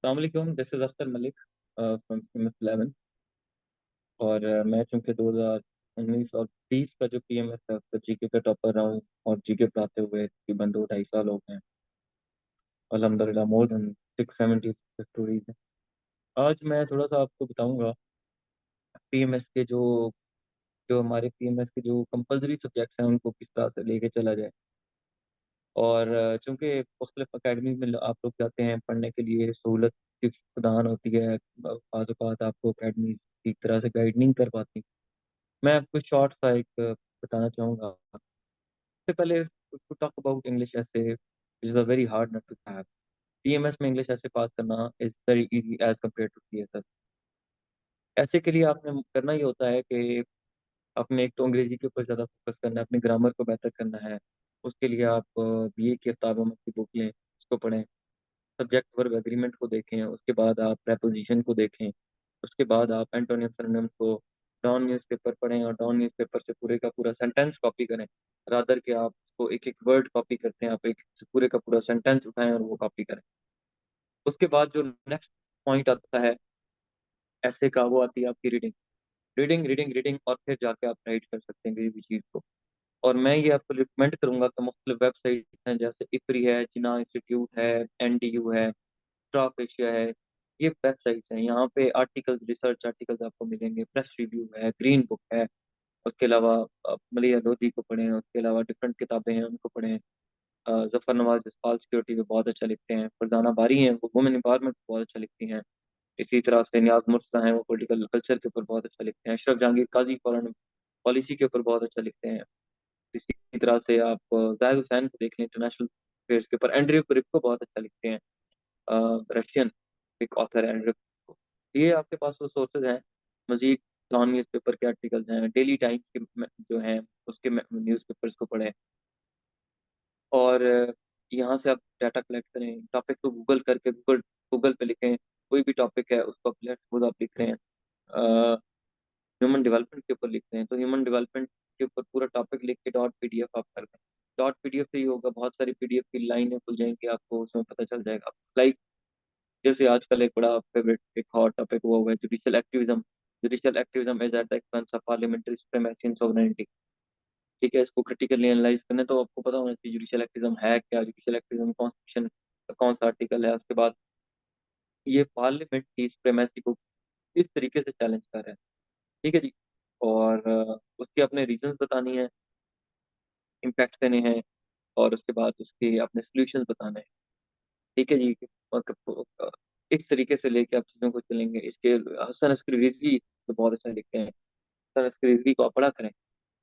अस्सलाम this is Akhtar Malik from CMS 11। और मैं चूँकि 2019 और 20 का जो PMS है उसका जीके का टॉपर रहा हूँ और जीके पढ़ाते हुए तकरीबन 2 ढाई साल हो गए हैं। अल्हम्दुलिल्लाह मोर देन 670 स्टोरीज हैं। आज मैं थोड़ा सा आपको बताऊंगा पीएमएस के जो जो हमारे पीएमएस के जो कंपलसरी सब्जेक्ट्स हैं उनको किस तरह से लेके चला जाए। और चूँकि मुख्तलिफ अकेडमी में आप लोग जाते हैं पढ़ने के लिए, सहूलत की प्रदान होती है, बाज़ औक़ात आपको अकेडमी ठीक तरह से गाइड नहीं कर पाती। मैं आपको शॉर्ट सा एक बताना चाहूँगा। सबसे पहले to talk about English essay is a very hard nut to crack. PMS में इंग्लिश ऐसे पास करना is very easy as compare to CSS. Essay के लिए आपने करना ये होता है कि आपने एक तो अंग्रेजी के ऊपर ज़्यादा फोकस करना है, अपने ग्रामर को बेहतर करना है। उसके लिए आप बीए की आफ्ताब अहमद की बुक लें, उसको पढ़ें, सब्जेक्ट वर्ब एग्रीमेंट को देखें, उसके बाद आप प्रेपोज़िशन को देखें, उसके बाद आप एंटोनिम सिनोनिम्स को, डॉन न्यूज़पेपर पढ़ें और डॉन न्यूज़पेपर से पूरे का पूरा सेंटेंस कॉपी करें। रादर कि आप उसको एक-एक वर्ड कॉपी करते हैं, आप एक पूरे का पूरा सेंटेंस उठाएँ और वो कॉपी करें। उसके बाद जो नेक्स्ट पॉइंट आता है ऐसे का, वो आती है आपकी रीडिंग। रीडिंग, रीडिंग, रीडिंग और फिर जाके आप राइट कर सकते हैं किसी भी चीज़ को। और मैं ये आपको रिकमेंड करूँगा कि मुख्तलिफ वेबसाइट्स हैं जैसे इफ्री है, जिन्ना इंस्टीट्यूट है, एनडीयू है, स्टॉक एशिया है, ये वेबसाइट्स हैं। यहाँ पे आर्टिकल्स, रिसर्च आर्टिकल्स आपको मिलेंगे, प्रेस रिव्यू है, ग्रीन बुक है, उसके अलावा मलिया लोधी को पढ़ें, उसके अलावा डिफरेंट किताबें हैं उनको पढ़ें। ज़फ़र नवाज़ जसपाल सिक्योरिटी पे बहुत अच्छा लिखते हैं, फरजाना बारी हैं वो वुमेन एम्पावरमेंट पे बहुत अच्छा लिखती हैं। इसी तरह से नियाज़ मुर्तज़ा हैं, वो पॉलिटिकल कल्चर के ऊपर बहुत अच्छा लिखते हैं। अशरफ जहांगीर काज़ी फॉरेन पॉलिसी के ऊपर बहुत अच्छा लिखते हैं। इसी तरह से आप ज़ाहिद हुसैन को देख लें, इंटरनेशनल अफेयर्स के ऊपर, एंड्रयू क्रिप्को बहुत अच्छा लिखते हैं। रशियन एक ऑथर है एंड्रयू क्रिप्को। ये आपके पास वो सोर्सेज हैं। मज़ीद नॉन न्यूज़पेपर के आर्टिकल्स हैं, डेली टाइम्स के जो हैं उसके न्यूज़पेपर्स को पढ़ें। और यहाँ से आप डाटा कलेक्ट करें, टॉपिक को गूगल करके गूगल गूगल पे लिखें, कोई भी टॉपिक है उसको आप लेट्स सपोज़ आप लिख रहे हैं ह्यूमन डेवलपमेंट के ऊपर लिख रहे हैं, तो ह्यूमन डेवलपमेंट के ऊपर पूरा टॉपिक लिख के डॉट पीडीएफ आप कर दें। डॉट पीडीएफ से ही होगा, बहुत सारी पीडीएफ की लाइनें खुल जाएँगी, आपको उसमें पता चल जाएगा। लाइक जैसे आजकल एक बड़ा फेवरेट एक हॉट टॉपिक हुआ है judicial activism. Judicial activism is at the expense of parliamentary supremacy and sovereignty. ठीक है, इसको क्रिटिकली एनालाइज़ करना है तो आपको पता होना चाहिए जुडिशियल एक्टिविज़्म है क्या? जुडिशियल एक्टिविज़्म कॉन्स्टिट्यूशन का कौन-सा आर्टिकल है? उसके बाद ये पार्लियामेंट की सुप्रीमेसी को किस तरीके से चैलेंज कर रहा है। ठीक है जी? और उसके अपने रीज़न्स बतानी है, इम्पैक्ट देने हैं और उसके बाद उसके अपने सॉल्यूशंस बताने हैं। ठीक है जी? मतलब इस तरीके से लेके आप चीज़ों को चलेंगे। इसके हसन अस्करी रिज़वी तो बहुत अच्छा लिखते हैं। हसन अस्करी रिज़वी को आप पढ़ा करें,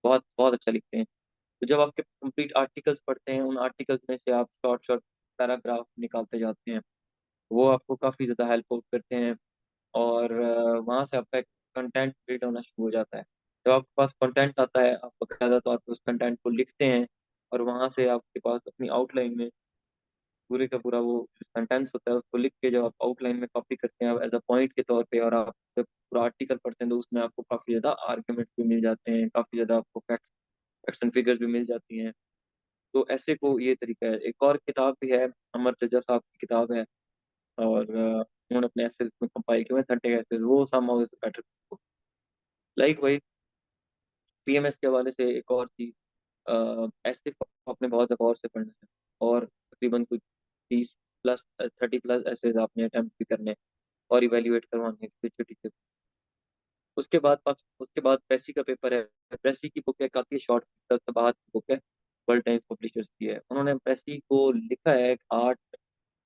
बहुत बहुत अच्छा लिखते हैं। तो जब आपके कंप्लीट आर्टिकल्स पढ़ते हैं, उन आर्टिकल्स में से आप शॉर्ट शॉर्ट पैराग्राफ निकालते जाते हैं, वो आपको काफ़ी ज़्यादा हेल्प आउट करते हैं। और वहाँ से आपका एक कंटेंट बिल्ड होना शुरू हो जाता है। जब आपके पास कंटेंट आता है, आप बाकायदा तौर पे उस कंटेंट को लिखते हैं और वहाँ से आपके पास अपनी आउटलाइन में पूरे का पूरा वो सेंटेंस होता है, उसको लिख के जब आप आउटलाइन में कॉपी करते हैं एज़ अ पॉइंट के तौर पे, और आप जब पूरा आर्टिकल पढ़ते हैं तो उसमें आपको काफ़ी ज़्यादा आर्गुमेंट्स भी मिल जाते हैं, काफ़ी ज़्यादा आपको फैक्ट्स एंड फिगर्स भी मिल जाती हैं। तो ऐसे को ये तरीका है। एक और किताब भी है, अमर जज्जा साहब की किताब है और उन्होंने अपने एसेज में कंपाइल किए हुए हैं 30 एसेज, वो somehow is better book. Like वही पीएमएस के हवाले से एक और चीज़, ऐसे को आपने बहुत गौर से पढ़ना है और तकरीबन कुछ 30 प्लस 30 प्लस एसेज आपने अटेम्प्ट भी करने हैं और इवैल्यूएट करवाने हैं छोटी-छोटी। उसके बाद प्रेसी का पेपर है। प्रेसी की बुक एक आती है शॉर्ट तबाहत की बुक है, वर्ल्ड टाइम्स पब्लिशर्स की है। उन्होंने प्रेसी को लिखा है, एक आर्ट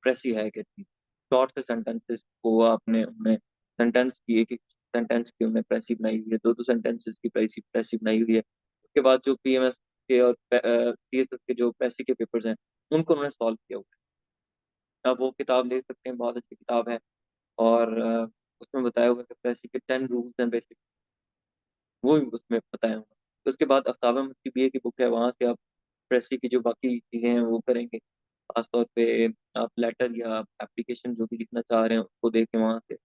प्रेसी है कहती है। शॉर्ट से सेंटेंसेस को आपने उन्हें सेंटेंस की एक-एक सेंटेंस की उन्होंने प्रेसी बनाई हुई है, 2-2 सेंटेंसेस की प्रेसी प्रेसी बनाई हुई है। उसके बाद जो पीएमएस के और सीएसएस के जो प्रेसी के पेपर्स हैं, उनको उन्होंने सॉल्व किया हुआ है। आप वो किताब ले सकते हैं, बहुत अच्छी किताब है। और उसमें बताया हुआ है कि प्रेसी के 10 रूल्स हैं बेसिक, वो भी उसमें बताया हुआ है। तो उसके बाद आफ्ताब अहमद की बीए की बुक है, वहाँ से आप प्रेसी की जो बाकी चीज़ें हैं वो करेंगे। खास तौर पे आप लेटर या एप्लीकेशन जो भी लिखना चाह रहे हैं उसको देखें वहाँ से,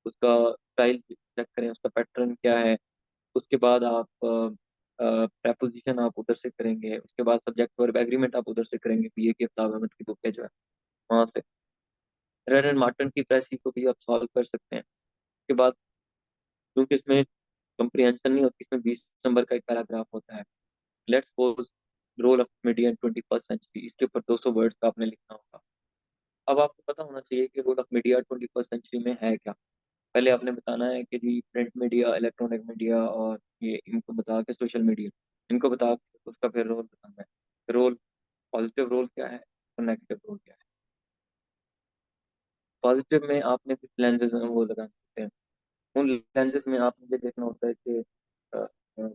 उसका स्टाइल चेक करें, उसका पैटर्न क्या है। उसके बाद आप प्रेपोज़िशन आप उधर से करेंगे, उसके बाद सब्जेक्ट वर्ब एग्रीमेंट आप उधर से करेंगे, बीए की आफ्ताब अहमद की बुक है जो है, वहाँ से। रेड एंड मार्टिन की प्रेसी को भी आप सॉल्व कर सकते हैं। उसके बाद क्योंकि इसमें कंप्रीहेंशन नहीं होती, इसमें 20 नंबर का एक पैराग्राफ होता है। Let's suppose role of media in 21st century, इसके ऊपर 200 वर्ड्स का आपने लिखना होगा। अब आपको पता होना चाहिए कि role of media 21st century में है क्या। पहले आपने बताना है कि जी प्रिंट मीडिया, इलेक्ट्रॉनिक मीडिया और ये इनको बता के सोशल मीडिया, इनको बता के उसका फिर रोल बताना है। रोल, पॉजिटिव रोल क्या है और नेगेटिव रोल क्या है। पॉजिटिव में आपने कुछ लेंसेज हैं वो लगा सकते हैं। उन लेंसेज में आपने ये देखना होता है कि अ, अ,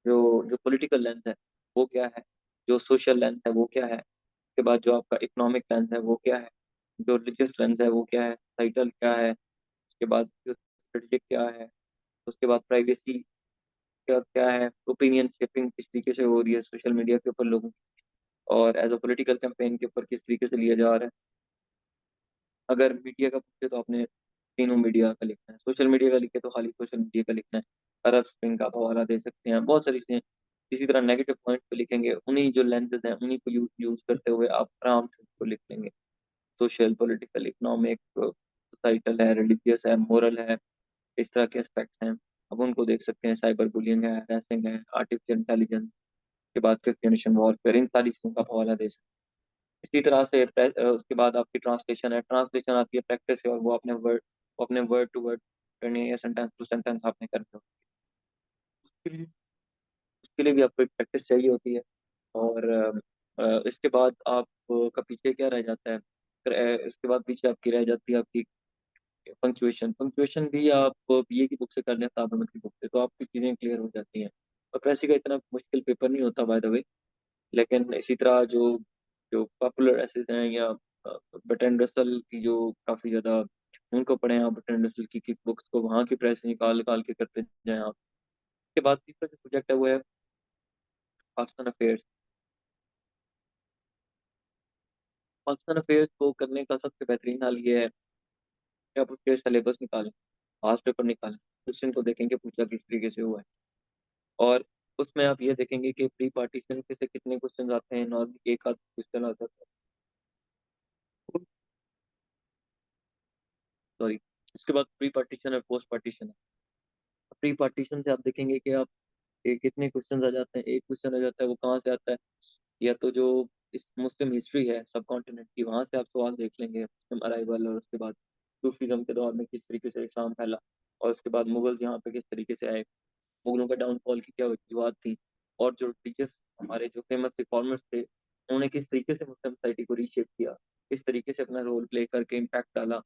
जो जो पॉलिटिकल लेंस है वो क्या है, जो सोशल लेंस है वो क्या है, उसके बाद जो आपका इकोनॉमिक लेंस है वो क्या है, जो रिलीजियस लेंस है वो क्या है, टाइटल क्या है, उसके बाद जो स्ट्रेटेजिक क्या है, उसके बाद प्राइवेसी क्या क्या है, ओपिनियन शेपिंग किस तरीके से हो रही है सोशल मीडिया के ऊपर लोगों की, और एज अ पॉलिटिकल कैंपेन के ऊपर किस तरीके से लिया जा रहा है। अगर मीडिया का पूछे तो आपने तीनों मीडिया का लिखना है, सोशल मीडिया का लिखे तो खाली सोशल मीडिया का लिखना है, अरब स्प्रिंग का आप हवाला दे सकते हैं, बहुत सारी चीजें। इसी तरह नेगेटिव पॉइंट पे लिखेंगे, उन्हीं जो लेंसेज हैं उन्हीं को यूज करते हुए आप आराम से उसको लिख लेंगे। सोशल, पॉलिटिकल, इकोनॉमिक, सोसाइटल है, रिलीजियस है, मोरल है, इस तरह के एस्पेक्ट्स हैं। अब उनको देख सकते हैं, साइबर बुलिंग है, हैरेसिंग है, आर्टिफिशियल इंटेलिजेंस के बाद फिफ्थ जनरेशन वॉरफेयर, इन सारी चीज़ों का आप हवाला दे सकते हैं। इसी तरह से उसके बाद आपकी ट्रांसलेशन है, ट्रांसलेशन आती है प्रैक्टिस से, और वो अपने वर्ड टू वर्ड करनी है या सेंटेंस टू सेंटेंस आपने करनी होती है। उसके लिए भी आपको एक प्रैक्टिस चाहिए होती है। और इसके बाद आप का पीछे क्या रह जाता है, फिर इसके बाद पीछे आपकी रह जाती है आपकी पंक्चुएशन। पंक्चुएशन भी आप बीए की बुक से कर लें, साहब अहमद की बुक से, तो आपकी चीज़ें क्लियर हो जाती हैं। और वैसे का इतना मुश्किल पेपर नहीं होता बाय द वे। लेकिन इसी तरह जो जो पॉपुलर एसेस हैं या बर्ट्रैंड रसल की जो काफ़ी ज़्यादा, उनको पढ़ें आप, बर्ट्रैंड रसल की बुक्स को वहाँ की प्रेस निकाल निकाल के करते जाएं आप। उसके बाद तीसरा जो प्रोजेक्ट है वो है पाकिस्तान अफेयर्स। पाकिस्तान अफेयर्स को करने का सबसे बेहतरीन हाल ये है कि आप उसके सिलेबस निकालें, पास पेपर निकालें, क्वेश्चन को देखेंगे पूछा किस तरीके से हुआ है। और उसमें आप ये देखेंगे कि प्री पार्टीशन से कितने क्वेश्चन आते हैं, नॉर्मली एक आध क्वेश्चन आता है। सॉरी। उसके बाद प्री पार्टीशन और पोस्ट पार्टीशन है। प्री पार्टीशन से आप देखेंगे कि आप कितने क्वेश्चन आ जाते हैं। एक क्वेश्चन आ जाता है, वो कहाँ से आता है, या तो जो इस मुस्लिम हिस्ट्री है सब कॉन्टिनेंट की, वहाँ से आप सवाल देख लेंगे, मुस्लिम अराइवल, और उसके बाद सूफीज्म के दौर में किस तरीके से इस्लाम फैला, और उसके बाद मुगल यहाँ पे किस तरीके से आए, मुगलों का डाउनफॉल की क्या वजूहत थी, और जो टीचर्स हमारे जो फेमस रिफॉर्मर्स थे उन्होंने किस तरीके से मुस्लिम सोसाइटी को रीशेप किया, किस तरीके से अपना रोल प्ले करके इम्पैक्ट डाला,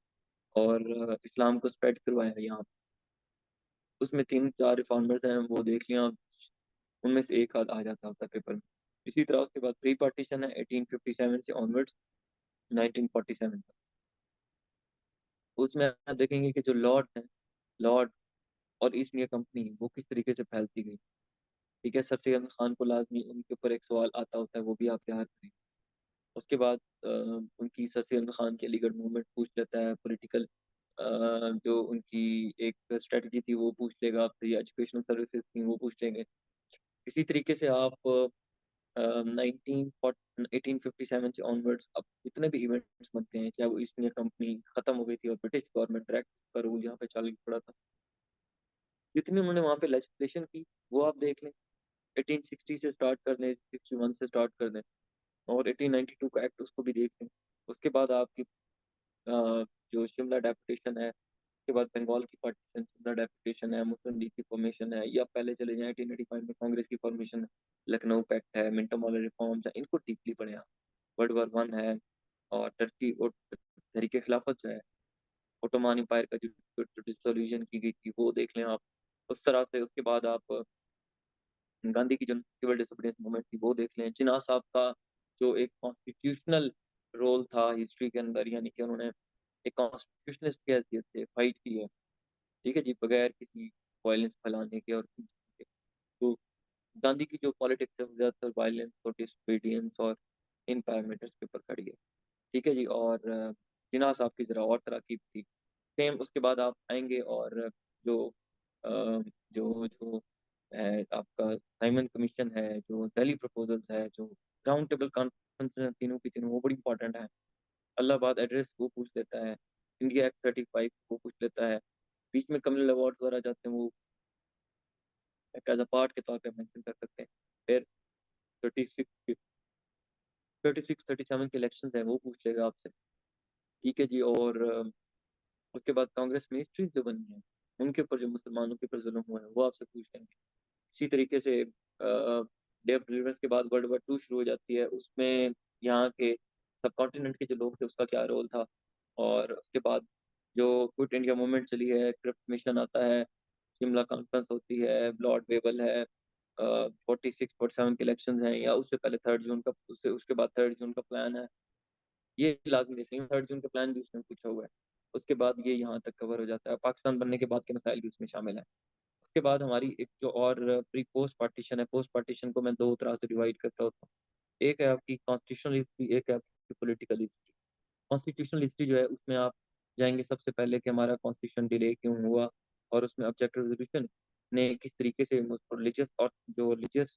और इस्लाम को स्प्रेड करवाया यहाँ। उसमें तीन चार रिफॉर्मर्स हैं, वो देख लिया, उनमें से एक आ जाता होता है पेपर में। इसी तरह उसके बाद प्री पार्टीशन है 1857 से ऑनवर्ड्स 1947 तक। उसमें आप देखेंगे कि जो लॉर्ड हैं, लॉर्ड और ईस्ट इंडिया कंपनी वो किस तरीके से फैलती गई। ठीक है, सर सैयद खान को लाजमी उनके ऊपर एक सवाल आता होता है, वो भी आप तैयार करें। उसके बाद उनकी सर सैयद खान की अलीगढ़ मूवमेंट पूछ लेता है, पॉलिटिकल जो उनकी एक स्ट्रेटजी थी वो पूछ लेगा आपसे, या एजुकेशनल सर्विसेज थी वो पूछ लेंगे। इसी तरीके से आप 1857 से ऑनवर्ड्स अब जितने भी इवेंट्स बनते हैं, चाहे वो ईस्ट इंडिया कंपनी खत्म हो गई थी और ब्रिटिश गवर्नमेंट डायरेक्ट का रूल यहाँ पे चालू पड़ा था, जितनी उन्होंने वहाँ पे लेजिस्लेशन की वो आप देख लें। 1860 से स्टार्ट कर दें, 61 से स्टार्ट कर दें, और 1892 का एक्ट उसको भी देख लें। उसके बाद आपकी जो शिमला डेपुटेशन है, उसके बाद बंगाल की पार्टीशन, शिमला डेपुटेशन है, मुस्लिम लीग की फॉर्मेशन है, या पहले चले जाएं 1885 में कांग्रेस की फॉर्मेशन है, लखनऊ पैक्ट है, मिंटो मॉडल रिफॉर्म्स है, इनको डीपली पढ़े आप। वर्ल्ड वॉर वन है, और टर्की और तहरीक खिलाफत जो है, ओटोमान एम्पायर का जो डिसोल्यूशन की गई थी वो देख लें आप। उस तरह से उसके बाद आप गांधी की जो सिविल डिसोबीडियंस मूवमेंट थी वो देख लें। जिन्ना साहब का जो एक कॉन्स्टिट्यूशनल रोल था हिस्ट्री के अंदर, यानी कि उन्होंने एक कॉन्स्टिट्यूशनिस्ट की हैसियत से फाइट की है, ठीक है जी, बगैर किसी वायलेंस फैलाने के और किसी के। तो गांधी की जो पॉलिटिक्स है वो ज़्यादातर वायलेंस और डिसोबीडियंस और इन पैरामीटर्स के ऊपर खड़ी है, ठीक है जी। और जिन्ना साहब की जरा और तरह की थी। सेम उसके बाद आप आएंगे, और जो अ, जो जो है आपका साइमन कमीशन है, जो दिल्ली प्रपोजल्स है, जो राउंड टेबल कॉन्फ्रेंस है, तीनों की तीनों वो बड़ी इंपॉर्टेंट है। इलाहाबाद एड्रेस वो पूछ लेता है। इंडिया F-35 वो पूछ लेता है। बीच में कम्युनल अवार्ड वगैरह जाते हैं, वो एक एज अ पार्ट के तौर पे मेंशन कर सकते हैं। फिर 36 37 के इलेक्शन है, वो पूछ लेगा आपसे। ठीक है जी। और उसके बाद कांग्रेस मिनिस्ट्री जो बनी है, उनके ऊपर जो मुसलमानों के ऊपर जुल्म हुआ है वो आपसे पूछ लेंगे। इसी तरीके से डे ऑफ डिलीवरेंस के बाद वर्ल्ड वॉर 2 शुरू हो जाती है, उसमें यहाँ के सब कॉन्टिनेंट के जो लोग थे उसका क्या रोल था। और उसके बाद जो क्विट इंडिया मूवमेंट चली है, क्रिप्ट मिशन आता है, शिमला कॉन्फ्रेंस होती है, लॉर्ड वेबल है, 46 47 के इलेक्शन हैं, या उससे पहले 3 जून का, उससे उसके बाद 3 जून का प्लान है। ये लाजमी नहीं, 3 जून का प्लान भी उसमें पूछा हुआ है। उसके बाद ये यहाँ तक कवर हो जाता है, पाकिस्तान बनने के बाद के मसाइल भी उसमें शामिल हैं। उसके बाद हमारी एक जो और प्री पोस्ट पार्टीशन है, पोस्ट पार्टीशन को मैं दो तरह से डिवाइड करता होता हूँ। एक है आपकी कॉन्स्टिट्यूशनल हिस्ट्री, एक है आपकी पॉलिटिकल हिस्ट्री। कॉन्स्टिट्यूशनल हिस्ट्री जो है उसमें आप जाएंगे सबसे पहले कि हमारा कॉन्स्टिट्यूशन डिले क्यों हुआ, और उसमें ऑब्जेक्टिव रेजोल्यूशन ने किस तरीके से रिलीजियस और जो रिलीजियस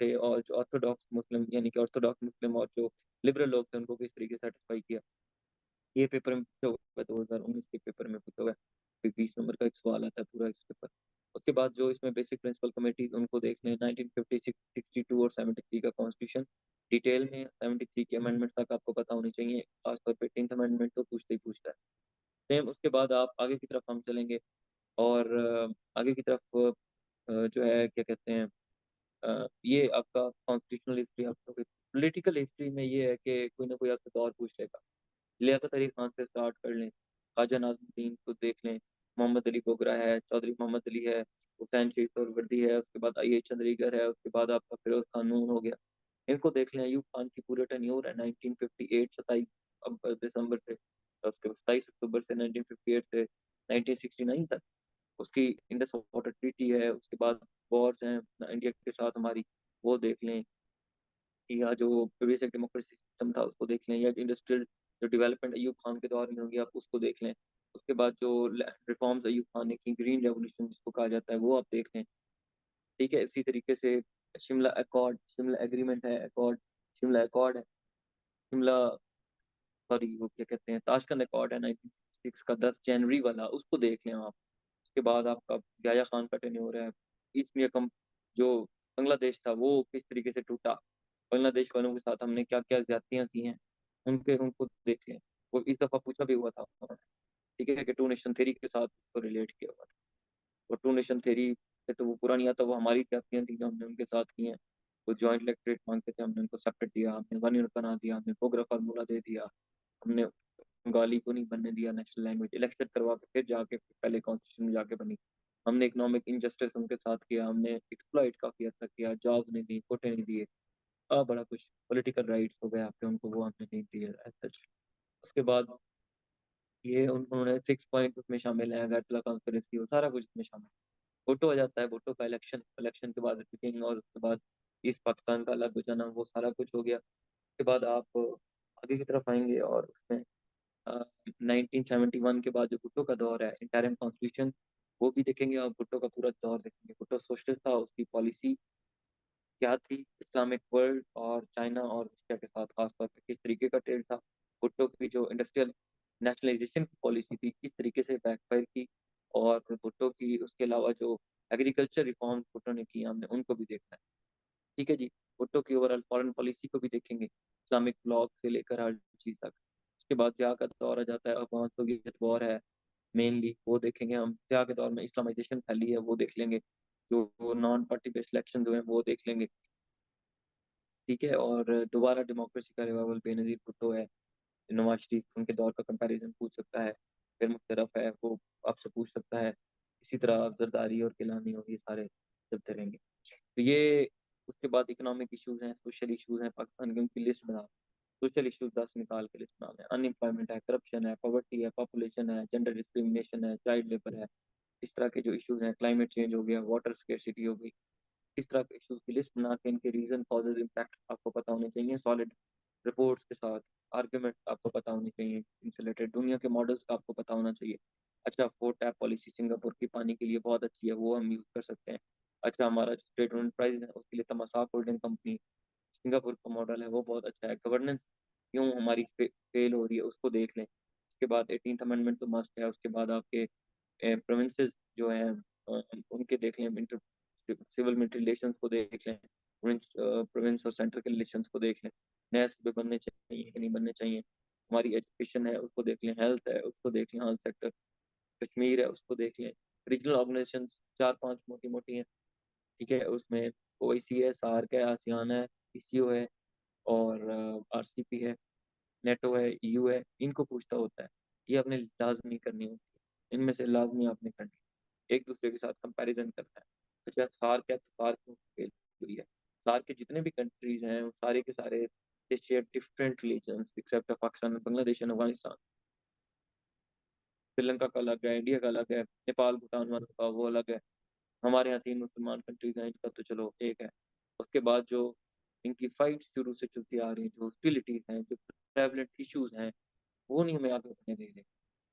थे और जो ऑर्थोडॉक्स मुस्लिम, यानी कि ऑर्थोडॉक्स मुस्लिम और जो लिबरल लोग थे, उनको किस तरीके से सेटिस्फाई किया। ये पेपर में पूछा हुआ है, 2019 के पेपर में पूछा हुआ है। फिर 20 नंबर का एक सवाल आता है पूरा इस पेपर। उसके बाद जो इसमें बेसिक प्रिंसिपल कमेटी, उनको देख लें, 1956 62 और 73 का कॉन्स्टिट्यूशन डिटेल में, 73 के अमेंडमेंट तक आपको पता होनी चाहिए, खासतौर पे 10th अमेंडमेंट तो पूछते ही पूछता है। सेम उसके बाद आप आगे की तरफ हम चलेंगे, और आगे की तरफ जो है क्या कहते हैं, ये आपका कॉन्स्टिट्यूशनल हिस्ट्री। आपको पॉलिटिकल हिस्ट्री में ये है कि कोई ना कोई आपसे दौर पूछ लेगा। लियाकत अली खान से स्टार्ट कर लें, ख्वाजा नाज़मुद्दीन को देख लें, मोहम्मद अली बोगरा है, चौधरी मोहम्मद अली है, हुसैन शहीद वर्दी है, उसके बाद आई चंद्रीगर है, उसके बाद आपका फिरोज खान नून हो गया। इनको देख लें। अयूब खान की पूरे टेन्योर है 1958 27 अब दिसंबर से, उसके 27 अक्टूबर से 1958 से 1969 तक। उसकी इंडस वाटर ट्रीटी है, उसके बाद वॉर्स हैं इंडिया के साथ हमारी, वो देख लें। या जो प्रीवियस एक डेमोक्रेसी सिस्टम था उसको देख लें, या इंडस्ट्रियल जो डेवलपमेंट अयूब खान के दौर में होगी आप उसको देख लें। उसके बाद जो रिफॉर्म्स अयूब खान ने की, ग्रीन रेवोल्यूशन जिसको कहा जाता है, वो आप देख लें। ठीक है। इसी तरीके से शिमला अकॉर्ड, शिमला एग्रीमेंट है, अकॉर्ड, शिमला अकॉर्ड है, शिमला, सॉरी वो क्या कहते हैं, ताशकंद अकॉर्ड है 1966 का, 10 जनवरी वाला, उसको देख लें आप। उसके बाद आपका याया खान का टेन्योर है। ईस्ट इंडिया कम जो बांग्लादेश था वो किस तरीके से टूटा, बांग्लादेश वालों के साथ हमने क्या क्या ज्यादतियां की हैं, उनके उनको देख लें। वो इस दफा पूछा भी हुआ था उन्होंने। ठीक है, कि टू नेशन थ्योरी के साथ उसको रिलेट किया हुआ था। और टू नेशन थ्योरी से तो वो पूरा नहीं आता, वो हमारी ज्यादतियां थी जो हमने उनके साथ की हैं। वो जॉइंट इलेक्ट्रेट मांगते थे, हमने उनको सेपरेट दिया, हमने 1 यूनिट बना दिया, हमने पोगरा फार्मूला दे दिया, हमने बंगाली को नहीं बनने दिया नेशनल लैंग्वेज, इलेक्शन करवा के फिर जाके पहले कॉन्स्टिट्यूशन में जाके बनी। हमने इकोनॉमिक इनजस्टिस उनके साथ किया, हमने एक्सप्लॉइट काफी हद तक किया, जॉब नहीं दी, कोटे नहीं दिए, बड़ा कुछ पॉलिटिकल राइट्स हो गए आपके, उनको वो हमने नहीं दिए as such। उसके बाद ये उन्होंने 6 पॉइंट उसमें शामिल है, अगर कॉन्फ्रेंस की, वो सारा कुछ इसमें शामिल है। भुट्टो आ जाता है, भुट्टो का इलेक्शन, इलेक्शन के बाद रिपीटिंग, और उसके बाद ईस्ट पाकिस्तान का अलग हो जाना, वो सारा कुछ हो गया। उसके बाद आप आगे की तरफ आएंगे, और उसमें 1971 के बाद जो भुट्टो का दौर है, इंटरिम कॉन्स्टिट्यूशन, वो भी देखेंगे, और भुट्टो का पूरा दौर देखेंगे। भुट्टो सोशलिस्ट था, उसकी पॉलिसी क्या थी, इस्लामिक वर्ल्ड और चाइना और रशिया के साथ खासतौर पर किस तरीके का ट्रेड था। भुट्टो की जो इंडस्ट्रियल नेशनलाइजेशन की पॉलिसी थी, किस तरीके से बैकफायर की। और भुट्टो की उसके अलावा जो एग्रीकल्चर रिफॉर्म भुट्टो ने की, हमने उनको भी देखना है। ठीक है जी। भुट्टो की ओवरऑल फॉरेन पॉलिसी को भी देखेंगे, इस्लामिक ब्लॉक से लेकर हर चीज़ तक। उसके बाद जिया का दौर आ जाता है, अफगान सोवियत वॉर है मेनली, वो देखेंगे हम। जिया के दौर में इस्लामाइजेशन फैली है, वो देख लेंगे। जो नॉन पार्टी बेस्ड इलेक्शन हुए हैं वो देख लेंगे। ठीक है। और दोबारा डेमोक्रेसी का रिवाइवल बेनजीर भुट्टो है, नवाज शरीफ, उनके दौर का कंपैरिजन पूछ सकता है। फिर मुशर्रफ है, वो आपसे पूछ सकता है। इसी तरह जरदारी और गिलानी और ये सारे चलते रहेंगे। तो ये, उसके बाद इकोनॉमिक इश्यूज हैं, सोशल इश्यूज हैं पाकिस्तान के, उनकी लिस्ट बना, सोशल इश्यूज 10 निकाल के लिस्ट बना लें। अनएम्प्लॉयमेंट है, करप्शन है, पॉवर्टी है, पॉपुलेशन है, जेंडर डिस्क्रिमिनेशन है, चाइल्ड लेबर है, इस तरह के जो इश्यूज हैं, क्लाइमेट चेंज हो गया, वाटर स्केर्सिटी हो गई, इस तरह के इश्यूज की लिस्ट बना के इनके रीजन कॉजेज इम्पैक्ट आपको पता होने चाहिए, सॉलिड रिपोर्ट्स के साथ, आर्ग्यूमेंट आपको पता होनी चाहिए इनसे रिलेटेड, दुनिया के मॉडल्स का आपको पता होना चाहिए। अच्छा, 4 टैप पॉलिसी सिंगापुर की पानी के लिए बहुत अच्छी है, वो हम यूज़ कर सकते हैं। अच्छा, हमारा जो स्टेट ओन्ड प्राइज है उसके लिए तमासाक होल्डिंग कंपनी, सिंगापुर का मॉडल है, वो बहुत अच्छा है। गवर्नेंस क्यों हमारी फेल हो रही है उसको देख लें। उसके बाद 18th अमेंडमेंट तो मस्ट है। उसके बाद आपके प्रोविंसेस जो हैं उनके देख लें, इंटर सिविल मिलिट्री रिलेशंस को देख लें, प्रोविंस और सेंटर के रिलेशंस को देख लें, नए सूबे बनने चाहिए कि नहीं बनने चाहिए, हमारी एजुकेशन है उसको देख लें, हेल्थ है उसको देख लें, हेल्थ सेक्टर, कश्मीर है उसको देख लें, रीजनल ऑर्गेनाइजेशन चार पांच मोटी मोटी हैं, ठीक है, उसमें ओआईसी है, सार्क है, आसियान है, पीसीओ है, और आरसीपी है, नेटो है, ईयू है, इनको पूछता होता है। ये आपने लाजमी करनी होती है, इनमें से लाजमी आपने करनी है। एक दूसरे के साथ कंपैरिजन करना है। अच्छा सार्क है तो सार्क क्यों फेल हुई है? सार्क के जितने भी कंट्रीज हैं वो सारे के सारे they share different religions except Pakistan, Bangladesh and Afghanistan. Sri Lanka का अलग है, इंडिया का अलग है, नेपाल भूटान वालों का वो अलग है। हमारे यहाँ तीन मुसलमान कंट्रीज हैं, इनका तो चलो एक है। उसके बाद जो इनकी फाइट शुरू से चलती आ रही है, जो हॉस्टिलिटीज हैं, जो प्रेवलेंट इश्यूज हैं, वो नहीं हमें आगे बढ़ने दे रहे।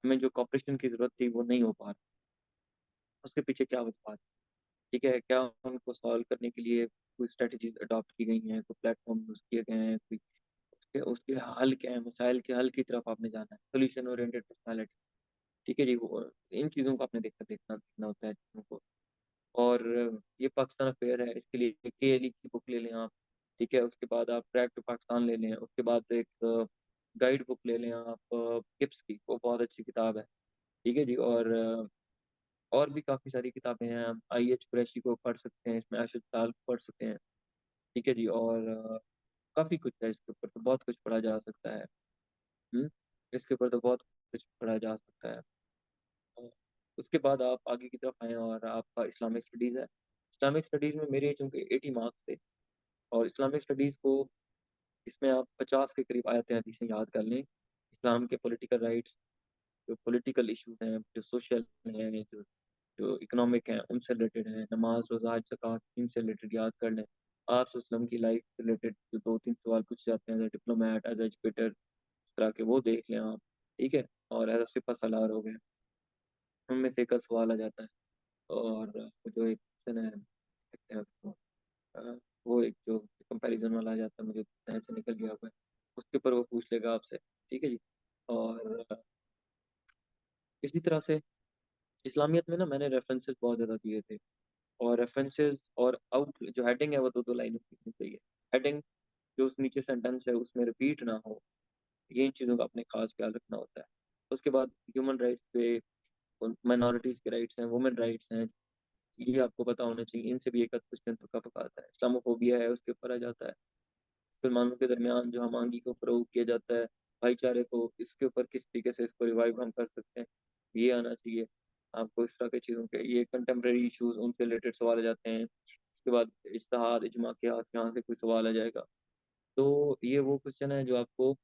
हमें जो कॉपरेशन की जरूरत थी वो नहीं हो पा रही। उसके पीछे क्या वजह है? ठीक है, क्या उनको सॉल्व करने के लिए कोई स्ट्रेटजीज अडॉप्ट की गई हैं, कोई प्लेटफॉर्म यूज किए गए हैं, कोई उसके उसके हल क्या है, मसाइल के हल की तरफ आपने जाना है, सोल्यूशन ओरिएंटेड पर्सनालिटी। ठीक है जी, वो इन चीज़ों को आपने देखना होता है चीज़ों को। और ये पाकिस्तान अफेयर है, इसके लिए केएलई की बुक ले लें आप। ठीक है, उसके बाद आप ट्रैक टू पाकिस्तान ले लें, उसके बाद एक गाइड बुक ले लें आप किप्स की, वो बहुत अच्छी किताब है। ठीक है जी, और भी काफ़ी सारी किताबें हैं। आप IH कुरैशी को पढ़ सकते हैं, इसमें अरशद साल को पढ़ सकते हैं। ठीक है जी, और काफ़ी कुछ है इसके ऊपर, तो बहुत कुछ पढ़ा जा सकता है। हम्म, इसके ऊपर तो बहुत कुछ पढ़ा जा सकता है। अ, उसके बाद आप आगे की तरफ आए और आपका इस्लामिक स्टडीज़ है। इस्लामिक स्टडीज़ में मेरे चूंकि 80 मार्क्स थे, और इस्लामिक स्टडीज़ को इसमें आप 50 के करीब आयतें हदीसें याद कर लें। इस्लाम के पॉलिटिकल राइट्स, जो पॉलिटिकल इशूज हैं, जो सोशल हैं, जो जो इकोनॉमिक हैं, उनसे रिलेटेड हैं, नमाज रोज़ा हज ज़कात, इनसे रिलेटेड याद कर लें। आप वसल्लम की लाइफ से रिलेटेड जो दो तीन सवाल पूछे जाते हैं, as a diplomat, as educator, इस तरह के, वो देख लें आप। ठीक है, और एज सिपा सलार हो गए, उनमें से एक का सवाल आ जाता है। और जो एक क्वेश्चन है, कहते हैं उसको, अ, वो एक जो कंपैरिजन वाला आ जाता है, मुझे ऐसे निकल गया हुआ है, उसके ऊपर वो पूछ लेगा आपसे। ठीक है जी, और इसी तरह से इस्लामियत में ना मैंने रेफरेंसेस बहुत ज़्यादा दिए थे, और रेफरेंसेस और आउट जो हेडिंग है वो दो दो लाइनों की होनी चाहिए। हेडिंग जो उस नीचे सेंटेंस है उसमें रिपीट ना हो, ये इन चीज़ों का अपने खास ख्याल रखना होता है। उसके बाद ह्यूमन राइट्स पे, माइनॉरिटीज़ के राइट्स हैं, वुमेन राइट्स हैं, ये आपको पता होना चाहिए। इनसे भी एक आध क्वेश्चन पक्का पका आता है। इस्लामोफोबिया है, उसके ऊपर आ जाता है। मुसलमानों के दरमियान जो हमांगी को फरोग किया जाता है, भाईचारे को, इसके ऊपर किस तरीके से इसको रिवाइव हम कर सकते हैं, ये आना चाहिए आपको। इस तरह की चीज़ों के ये कंटेम्प्रेरी इशूज, उनसे रिलेटेड सवाल आ जाते हैं। इसके बाद इज्तिहाद इजमा कियास, यहाँ से कोई सवाल आ जाएगा। तो ये वो क्वेश्चन है जो आपको,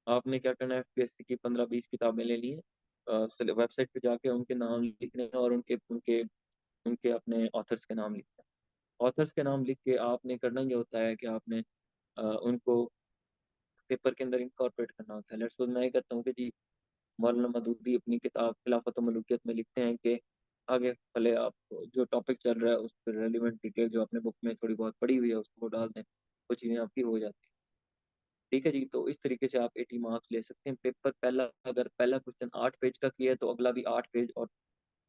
आपने क्या करना है, FPSC की 15-20 किताबें लेनी है, वेबसाइट पे जाके उनके नाम लिखने हैं, और उनके उनके उनके अपने ऑथर्स के नाम लिखने हैं। ऑथर्स के नाम लिख के आपने करना ये होता है कि आपने उनको पेपर के अंदर इंकॉर्पोरेट करना होता है। लेट्स सपोज मैं ये करता हूँ कि जी मौलाना मदूदी अपनी किताब खिलाफत और मलूकियत में लिखते हैं कि आगे भले आप जो टॉपिक चल रहा है उस पर रेलिवेंट डिटेल जो आपने बुक में थोड़ी बहुत पढ़ी हुई है उसको डाल दें, वो चीज़ें आपकी हो जाती हैं। ठीक है जी, तो इस तरीके से आप 80 मार्क्स ले सकते हैं। पेपर पहला, अगर पहला क्वेश्चन 8 पेज का किया है तो अगला भी 8 पेज, और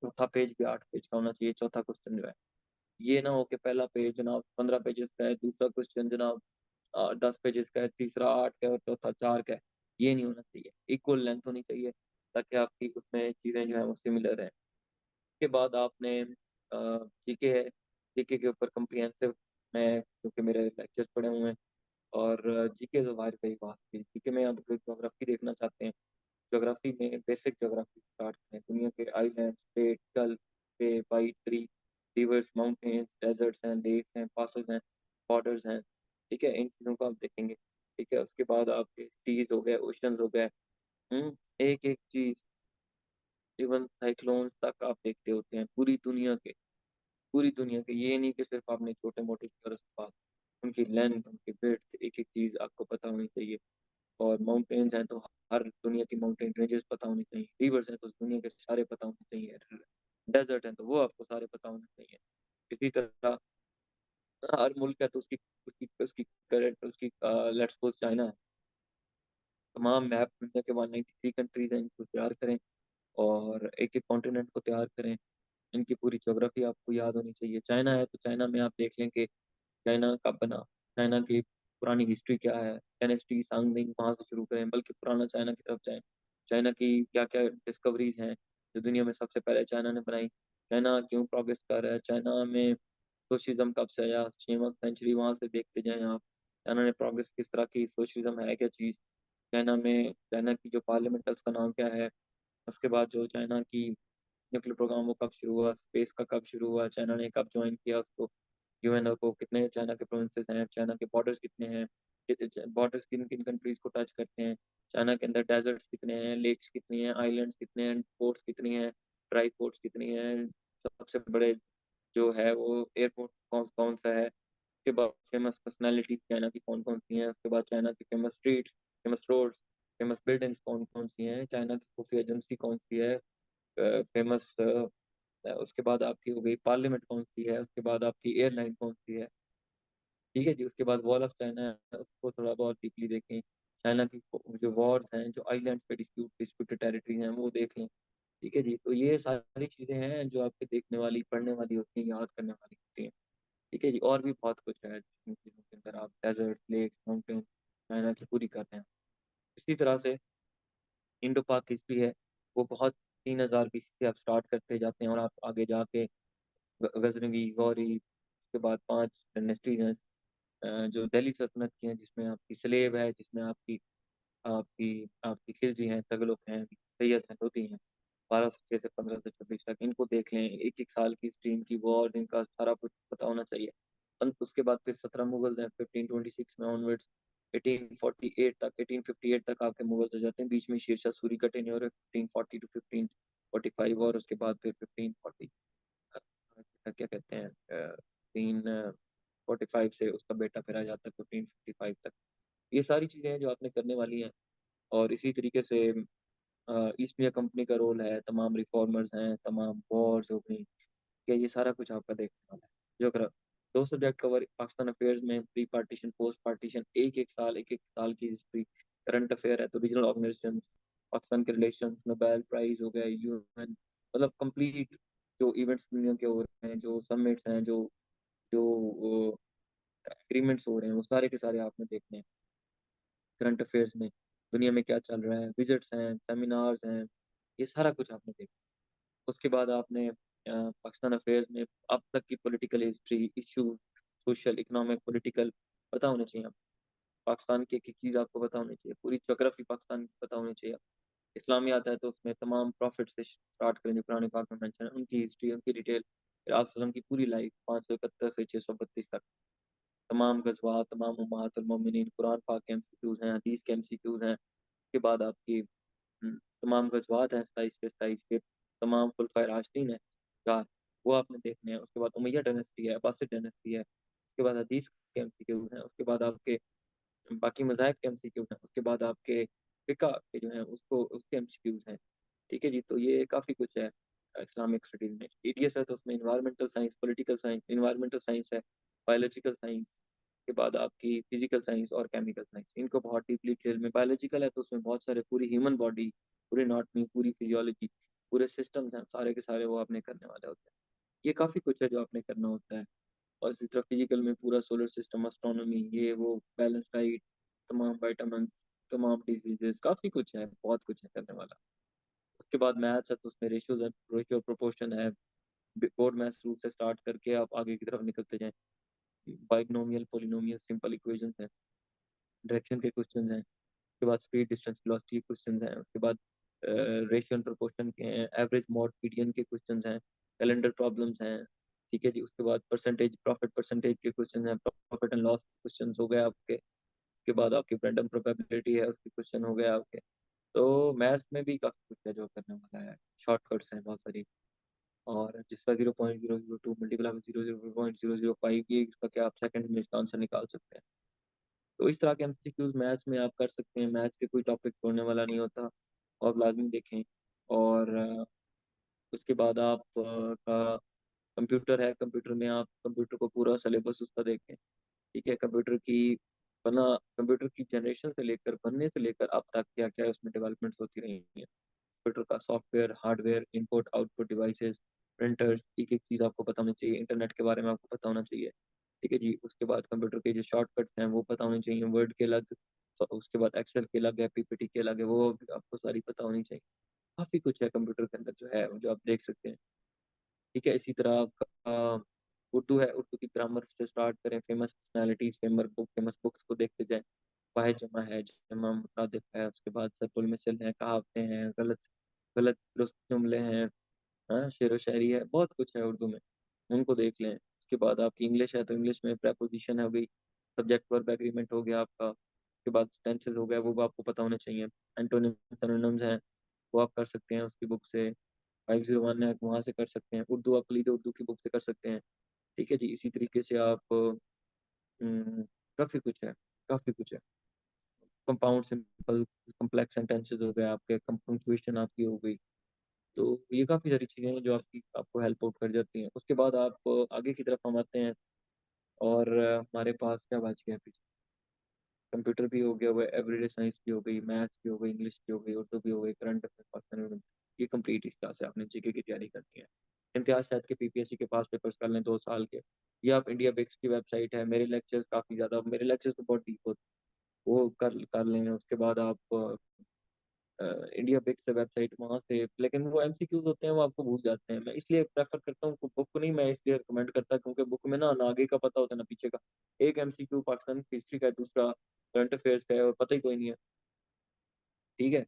चौथा पेज भी 8 पेज का होना चाहिए, चौथा क्वेश्चन जो है। ये ना हो कि पहला पेज जनाब 15 पेजेस का है, दूसरा क्वेश्चन जनाब 10 पेजेस का है, तीसरा 8 का है और चौथा 4 का है। ये नहीं होना चाहिए, इक्वल लेंथ होनी चाहिए, ताकि आपकी उसमें चीज़ें जो है वो सिमिलर हैं। उसके बाद आपने जीके है, जीके के ऊपर कम्प्रिहेंसिव, मैं क्योंकि मेरे लेक्चर्स पड़े हुए हैं, और जीके तो बाहर का ही बात थी। जीके में आप कोई ज्योग्राफी देखना चाहते हैं, ज्योग्राफी में बेसिक ज्योग्राफी स्टार्ट करें, दुनिया के आइलैंड, स्टेट, गल्फ, बे, वाइट ट्री, रिवर्स, माउंटेन्स, डेजर्ट्स हैं, लेक्स हैं, पासेस हैं, बॉर्डर्स हैं। ठीक है, इन चीज़ों को आप देखेंगे। ठीक है, उसके बाद आपके सीज हो गए, ओशंस हो गए। एक एक चीज़, इवन साइक्लोन्स तक आप देखते होते हैं पूरी दुनिया के, पूरी दुनिया के। ये नहीं कि सिर्फ आपने छोटे मोटे शहरों से बात, उनकी लेंथ, उनकी विड्थ, एक एक चीज़ आपको पता होनी चाहिए। और माउंटेन्स हैं तो हर दुनिया की माउंटेन रेंजेस पता होनी चाहिए। रिवर्स हैं तो दुनिया के सारे पता होने चाहिए। डेजर्ट हैं तो वो आपको सारे पता होने चाहिए। इसी तरह हर मुल्क है तो उसकी उसकी उसकी करंट उसकी लेट्स सपोज चाइना है, तमाम मैप दुनिया के 193 कंट्रीज हैं, इनको तैयार करें और एक एक कॉन्टिनेंट को तैयार करें। इनकी पूरी ज्योग्राफी आपको याद होनी चाहिए। चाइना है तो चाइना में आप देख लें कि चाइना कब बना, चाइना की पुरानी हिस्ट्री क्या है, डायनेस्टी सांगमिंग वहाँ से शुरू करें, बल्कि पुराना चाइना की तरफ जाएं। चाइना की क्या क्या डिस्कवरीज हैं जो दुनिया में सबसे पहले चाइना ने बनाई, चाइना क्यों प्रोग्रेस कर रहा है, चाइना में सोशलिज्म कब से आया, 6वीं सेंचुरी वहाँ से देखते जाएं आप। चाइना ने प्रोग्रेस किस तरह की, सोशलिज्म है क्या चीज़, चाइना में चाइना की जो पार्लियामेंट है उसका नाम क्या है, उसके बाद जो चाइना की न्यूक्लियर प्रोग्राम वो कब शुरू हुआ, स्पेस का कब शुरू हुआ, चाइना ने कब ज्वाइन किया उसको, यूएनओ को, कितने चाइना के प्रोविंसेस हैं, चाइना के बॉर्डर्स कितने हैं, बॉर्डर्स किन किन कंट्रीज को टच करते हैं, चाइना के अंदर डेजर्ट्स कितने हैं, लेक्स कितनी हैं, आइलैंड्स कितने हैं, पोर्ट्स कितनी हैं, ड्राई पोर्ट्स कितनी हैं, सबसे बड़े जो है वो एयरपोर्ट कौन कौन सा है, उसके बाद फेमस पर्सनैलिटी चाइना की कौन कौन सी हैं, उसके बाद चाइना की famous streets, famous roads, famous buildings कौन कौन सी हैं, चाइना की खुफिया एजेंसी कौन सी है, फेमस, उसके बाद आपकी हो गई पार्लियामेंट कौन सी है, उसके बाद आपकी एयरलाइन कौन सी है। ठीक है जी, उसके बाद वॉल ऑफ चाइना है, उसको थोड़ा बहुत डीपली देखें। चाइना की जो वॉर्स हैं, जो आइलैंड पे डिस्प्यूटेड टेरिटरी हैं, वो देख लें। ठीक है जी, तो ये सारी चीज़ें हैं जो आपके देखने वाली, पढ़ने वाली होती हैं, याद करने वाली होती हैं। ठीक है जी, और भी बहुत कुछ है जिन चीज़ों के अंदर आप डेजर्ट, लेक्स, माउंटेन चाइना की पूरी कर रहे हैं। इसी तरह से इंडो पाक हिस्ट्री है, वो बहुत 3000 BC से आप स्टार्ट करते जाते हैं और आप आगे जाके गजनवी, गौरी, उसके बाद 5 डायनेस्टीज हैं, जो दिल्ली सल्तनत की हैं, जिसमें आपकी सलेब है, जिसमें आपकी आपकी आपकी खिलजी हैं, तगलुक हैं, सैयद हैं, लोधी हैं, 1206 से 1526 तक। इनको देख लें, एक एक साल की स्ट्रीम की वॉर, इनका सारा कुछ पता होना चाहिए। उसके बाद फिर 17 मुगल हैं, 1526 में ऑनवर्ड्स 1848 तक, 1858 तक आपके मुगल हो जाते हैं। बीच में शेरशाह सूरी का टेन्योर है 1540 टू 1545, और उसके बाद फिर 1540 क्या कहते हैं, 1545 से उसका बेटा फिर आ जाता है 1555 तक। ये सारी चीज़ें हैं जो आपने करने वाली हैं। और इसी तरीके से ईस्ट इंडिया कंपनी का रोल है, तमाम रिफॉर्मर्स हैं, तमाम वॉर्स हो गई, क्या ये सारा कुछ आपका देखने वाला है। जो अगर 2 सब्जेक्ट कवर पाकिस्तान अफेयर्स में, प्री पार्टीशन, पोस्ट पार्टीशन, एक एक साल की हिस्ट्री, करंट अफेयर है तो रीजनल ऑर्गेनाइजेशन, पाकिस्तान के रिलेशन, नोबेल प्राइज हो गया, यूएन, मतलब कंप्लीट जो इवेंट्स दुनिया के हो रहे हैं, जो समिट्स हैं, जो जो एग्रीमेंट्स हो रहे हैं, वो सारे के सारे आपने देखने हैं। करंट अफेयर्स में दुनिया में क्या चल रहा है, विजिट्स हैं, सेमिनार्स हैं, ये सारा कुछ आपने देखा। उसके बाद आपने पाकिस्तान अफेयर्स में अब तक की political history, issue, social, economic, political पता होने चाहिए आपको। पाकिस्तान की एक एक चीज़ आपको पता होनी चाहिए, पूरी ज्योग्राफी पाकिस्तान की पता होनी चाहिए। इस्लामी आता है तो उसमें तमाम प्रॉफिट से स्टार्ट करें जो पुराने पाक में मेंशन है, उनकी हिस्ट्री, उनकी डिटेल, फिर आप की पूरी लाइफ 571 से 632 तक, तमाम गज़वात, तमाम उम्महातुल मोमिनीन, कुरान पाक के एमसीक्यूज़ हैं, हदीस के एमसीक्यूज़ हैं। उसके बाद आपकी तमाम गज़वात हैं 27 के 27 के, तमाम खुलफाए राशिदीन हैं 4, वो आपने देखने हैं। उसके बाद उमैया डायनेस्टी है, अब्बासिड डायनेस्टी है, उसके बाद हदीस के एमसीक्यूज़ हैं, उसके बाद आपके बाकी मज़ाहिब के एमसीक्यूज़ हैं, उसके बाद आपके फ़िक़्ह के जो हैं उसको उसके एमसीक्यूज़ हैं। ठीक है जी, तो ये काफ़ी कुछ है इस्लामिक स्टडीज़ में। ईडीएस है तो उसमें environmental science, political science, environmental science है, बायोलॉजिकल साइंस, के बाद आपकी फिजिकल साइंस और केमिकल साइंस, इनको बहुत डीपली डिटेल में। बायोलॉजिकल है तो उसमें बहुत सारे पूरी ह्यूमन बॉडी, पूरी एनाटॉमी, पूरी फिजियोलॉजी, पूरे सिस्टम्स हैं, सारे के सारे वो आपने करने वाले होते हैं। ये काफ़ी कुछ है जो आपने करना होता है। और इसी तरह फिजिकल में पूरा सोलर सिस्टम, एस्ट्रोनॉमी, ये वो, बैलेंस डाइट, तमाम विटामिन, तमाम डिजीजेस, काफ़ी कुछ है, बहुत कुछ है करने वाला। उसके बाद मैथ्स है तो उसमें रेशियोज है, रेशियो प्रोपोर्शन है, बोर्ड मैथ्स रूल से स्टार्ट करके आप आगे की तरफ निकलते जाएं। बाइनोमियल, पोलिनोमियल, सिंपल इक्वेशंस हैं, डायरेक्शन के क्वेश्चंस हैं, उसके बाद स्पीड, डिस्टेंस, वेलोसिटी के क्वेश्चंस हैं, उसके बाद रेशियो एंड प्रोपोर्शन के हैं, एवरेज मॉड मीडियन के क्वेश्चंस हैं, कैलेंडर प्रॉब्लम्स हैं। ठीक है जी, उसके बाद परसेंटेज, प्रॉफिट परसेंटेज के क्वेश्चन हैं, प्रॉफिट एंड लॉस के क्वेश्चन हो गए आपके। उसके बाद आपकी रैंडम प्रोबेबिलिटी है, उसके क्वेश्चन हो गए आपके। तो मैथ्स में भी काफ़ी कुछ है जो करने वाला है, शॉर्टकट्स हैं बहुत सारी, और जिसका 0.002 मल्टीपल 0.005, ये इसका क्या आप सेकंड में इसका आंसर निकाल सकते हैं। तो इस तरह के एमसीक्यूज मैथ्स में आप कर सकते हैं, मैथ्स के कोई टॉपिक छोड़ने वाला नहीं होता, और लाजमी देखें। और उसके बाद आप का कंप्यूटर है, कंप्यूटर में आप कंप्यूटर को पूरा सिलेबस उसका देखें। ठीक है, कंप्यूटर की वरना कंप्यूटर की जनरेशन से लेकर बनने से लेकर अब तक क्या क्या उसमें डेवलपमेंट्स होती रही हैं। कंप्यूटर का software, hardware, input output devices, printers, एक एक चीज़ आपको पता होनी चाहिए। इंटरनेट के बारे में आपको पता होना चाहिए। ठीक है जी। उसके बाद कंप्यूटर के जो शॉर्टकट्स हैं वो पता होने चाहिए। वर्ड के अलग, उसके बाद एक्सेल के अलग है, पीपीटी के अलग है, वो भी आपको सारी पता होनी चाहिए। काफ़ी कुछ है कंप्यूटर के अंदर जो है, जो आप देख सकते हैं। ठीक है, इसी तरह आपका उर्दू है, उर्दू की ग्रामर से स्टार्ट करें, फेमस पर्सनैलिटीज़, फेमस बुक्स को देखते जाएँ। वाहे जमा है, जमा मुतादिफ है, उसके बाद सरपुल मिसल है, कहावतें हैं, गलत गलत दुरुस्त जुमले हैं, हाँ, शेरो व शायरी है, बहुत कुछ है उर्दू में, उनको देख लें। उसके बाद आपकी इंग्लिश है, तो इंग्लिश में प्रेपोज़िशन है हो गई, सब्जेक्ट वर्ब एग्रीमेंट हो गया आपका, उसके बाद टेंसेस हो गया, वो आपको पता होने चाहिए। एंटोनिम, सिनोनिम्स हैं, वो आप कर सकते हैं उसकी बुक से। 501 है, वहाँ से कर सकते हैं। उर्दू आप खलीद उर्दू की बुक से कर सकते हैं। ठीक है जी, इसी तरीके से आप काफ़ी कुछ है, काफ़ी कुछ है। कंपाउंड, सिंपल, कॉम्प्लेक्स सेंटेंसेस हो गए आपके, पंक्चुएशन आपकी हो गई। तो ये काफ़ी सारी चीज़ें हैं जो आपकी आपको हेल्प आउट कर जाती हैं। उसके बाद आप आगे की तरफ हम आते हैं और हमारे पास क्या बच गया पीछे? कंप्यूटर भी हो गया हुआ है, एवरीडे साइंस भी हो गई, मैथ्स भी हो गई, इंग्लिश भी हो गई, उर्दू भी हो गई, करंट अफेयर, पाकिस्तानी, ये कंप्लीट इस तरह से आपने जीके की तैयारी करनी है। इम्तियाज़ शायद के पीपीएससी के पास पेपर्स कर लें 2 साल के। ये आप इंडिया बेक्स की वेबसाइट है, मेरे लेक्चर्स काफ़ी ज़्यादा, मेरे लेक्चर्स तो बहुत डीप होते हैं, वो कर लें। उसके बाद आप इंडिया बिट्स है वेबसाइट, वहाँ से, लेकिन वो एमसीक्यूज़ होते हैं, वो आपको भूल जाते हैं। मैं इसलिए प्रेफ़र करता हूँ बुक को नहीं, मैं इसलिए रिकमेंड करता क्योंकि बुक में ना आगे का पता होता है ना पीछे का। एक एमसीक्यू पाकिस्तान की हिस्ट्री का है, दूसरा करंट अफेयर्स का है और पता ही कोई नहीं है। ठीक है?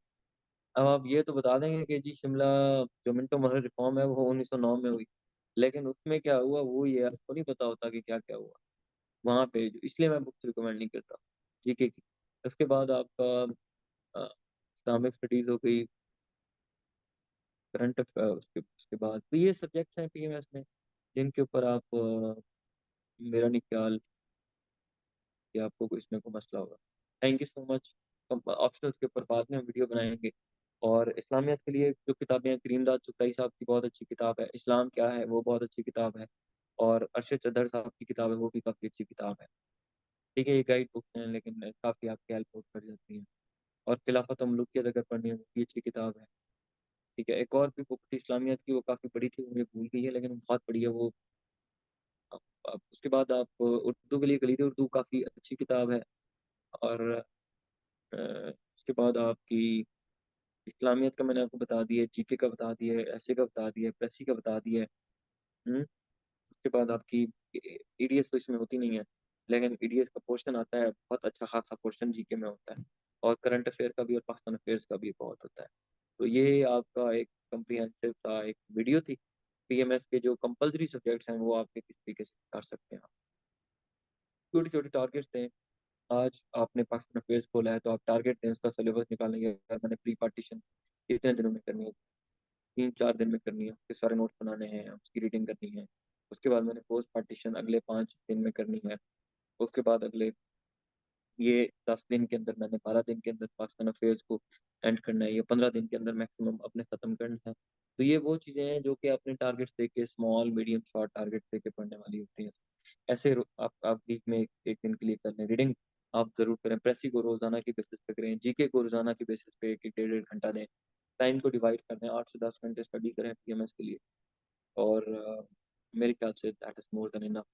अब आप ये तो बता देंगे कि जी शिमला जो मिंटो मर्रे रिफ़ॉर्म है वो 1909 में हुई। लेकिन उसमें क्या हुआ वो ये आपको नहीं पता होता कि क्या-क्या हुआ। वहाँ पे इसलिए मैं बुक्स रिकमेंड नहीं करता, जीके की। उसके बाद आपका इस्लामिक स्टडीज़ हो गई, उसके बाद तो ये सब्जेक्ट्स हैं पीएमएस में, जिनके ऊपर आप मेरा नहीं ख्याल कि आपको कोई इसमें कोई मसला होगा। Thank you so much. हम ऑप्शनल्स के ऊपर बाद में हम वीडियो बनाएँगे और इस्लामियत के लिए जो किताबें हैं, करीमदाद चुगताई साहब की बहुत अच्छी किताब है, इस्लाम क्या है, वो बहुत अच्छी किताब है और अरशद चद्दर साहब की किताब है, वो भी काफ़ी अच्छी किताब है। ठीक है, ये गाइड बुक्स हैं लेकिन काफ़ी आपकी हेल्प आउट कर जाती हैं और खिलाफत और मलूकियत अगर पढ़नी है, वो भी अच्छी किताब है। ठीक है, एक और भी बुक थी इस्लामियत की, वो काफ़ी बड़ी थी, वो मुझे भूल गई है लेकिन बहुत बड़ी है वो। आप उसके बाद आप उर्दू के लिए कलीदी उर्दू काफ़ी अच्छी किताब है और उसके बाद आपकी इस्लामियत का मैंने आपको बता दिया, जीके का बता दिया, एसे का बता दिया, प्रेसी का बता दिया है। हुँ? उसके बाद आपकी ईडीएस तो इसमें होती नहीं है, लेकिन ईडीएस का पोर्शन आता है, बहुत अच्छा खासा पोर्शन जीके में होता है और करंट अफेयर का भी और पाकिस्तान अफेयर्स का भी बहुत होता है। तो ये आपका एक कम्प्रिहेंसिव सा एक वीडियो थी। पीएमएस के जो कंपल्सरी सब्जेक्ट्स हैं, वो आपके किस तरीके से कर सकते हैं आप। छोटी-छोटी टारगेट्स दें। आज आपने पाकिस्तान अफेयर्स खोला है, तो आप टारगेट दें, उसका सिलेबस निकालेंगे। अगर मैंने प्री पार्टीशन कितने दिनों में करनी है, 3-4 दिन में करनी है, उसके सारे नोट्स बनाने हैं, उसकी रीडिंग करनी है। उसके बाद मैंने पोस्ट पार्टीशन अगले 5 दिन में करनी है। उसके बाद अगले ये 10 दिन के अंदर, मैंने 12 दिन के अंदर पाकिस्तान अफेयर्स को एंड करना है, या 15 दिन के अंदर मैक्सिमम अपने ख़त्म करना है। तो ये वो चीज़ें हैं जो कि अपने टारगेट्स देके स्मॉल, मीडियम, शॉर्ट टारगेट्स देके पढ़ने वाली होती हैं। ऐसे आप वीक में 1 दिन के लिए कर लें। रीडिंग आप ज़रूर करें। प्रेसी को रोज़ाना की बेसिस पे करें। जीके को रोज़ाना की बेसिस पे 1-1 डेढ़-डेढ़ घंटा दें। टाइम को डिवाइड कर दें, 8 से 10 घंटे स्टडी करें पीएमएस के लिए और मेरे ख्याल say that is more than enough.